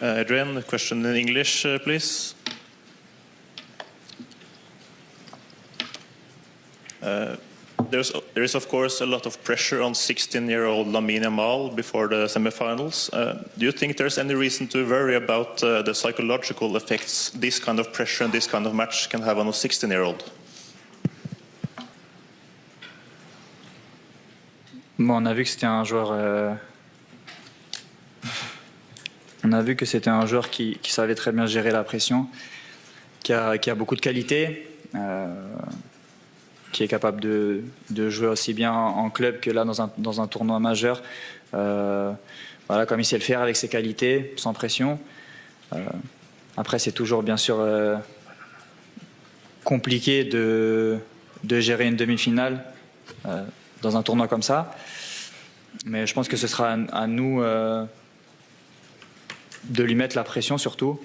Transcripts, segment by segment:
Adrian, a question in English, please. There is of course a lot of pressure on 16-year-old Lamine Yamal before the semifinals. Do you think there's any reason to worry about the psychological effects this kind of pressure and this kind of match can have on a 16-year-old? Bon, on a vu que c'était un joueur. On a vu que c'était un joueur qui savait très bien gérer la pression, qui a beaucoup de qualité, qui est capable de jouer aussi bien en club que là dans un tournoi majeur. Voilà, comme il sait le faire avec ses qualités, sans pression. Après, c'est toujours bien sûr compliqué de gérer une demi-finale dans un tournoi comme ça. Mais je pense que ce sera à nous de lui mettre la pression surtout,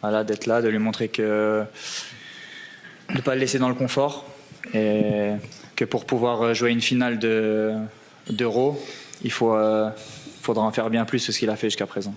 voilà, d'être là, de lui montrer que de ne pas le laisser dans le confort et que pour pouvoir jouer une finale d'Euro, il faudra en faire bien plus que ce qu'il a fait jusqu'à présent.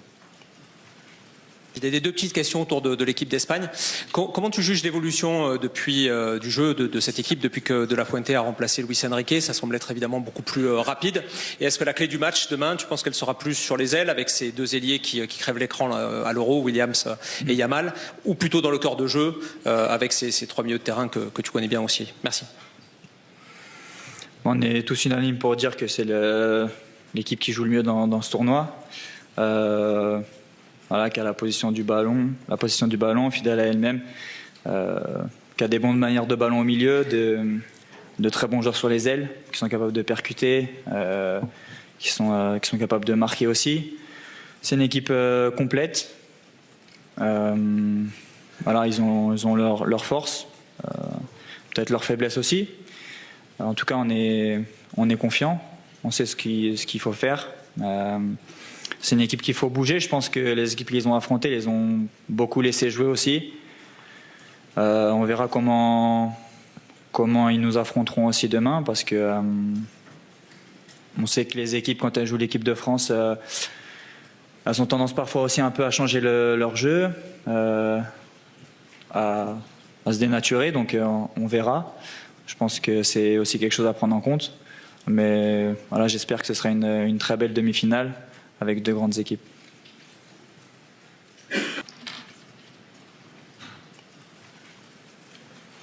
Il y a des deux petites questions autour de l'équipe d'Espagne. Comment tu juges l'évolution depuis du jeu de cette équipe depuis que De La Fuente a remplacé Luis Enrique? Ça semble être évidemment beaucoup plus rapide. Et est-ce que la clé du match demain, tu penses qu'elle sera plus sur les ailes avec ces deux ailiers qui crèvent l'écran à l'Euro, Williams et Yamal, ou plutôt dans le corps de jeu avec ces trois milieux de terrain que tu connais bien aussi? Merci. On est tous unanimes pour dire que c'est l'équipe qui joue le mieux dans ce tournoi. Voilà, qui a la position du ballon, fidèle à elle-même, qui a des bonnes manières de ballon au milieu, de très bons joueurs sur les ailes, qui sont capables de percuter, qui sont capables de marquer aussi. C'est une équipe complète. Voilà, ils ont leur force, peut-être leur faiblesse aussi. En tout cas, on est confiant, on sait ce qu'il faut faire. C'est une équipe qu'il faut bouger. Je pense que les équipes qu'ils ont affrontées les ont beaucoup laissé jouer aussi. On verra comment ils nous affronteront aussi demain, parce que on sait que les équipes, quand elles jouent l'équipe de France, elles ont tendance parfois aussi un peu à changer leur jeu, à se dénaturer. Donc on verra. Je pense que c'est aussi quelque chose à prendre en compte. Mais voilà, j'espère que ce sera une très belle demi-finale avec deux grandes équipes.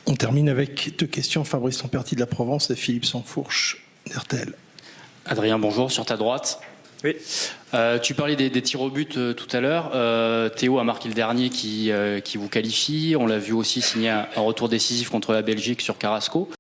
On termine avec deux questions. Fabrice Lamperti de la Provence et Philippe Sansfourche d'RTL. Adrien, bonjour, sur ta droite. Oui. Tu parlais des tirs au but tout à l'heure. Théo a marqué le dernier qui vous qualifie. On l'a vu aussi signer un retour décisif contre la Belgique sur Carrasco.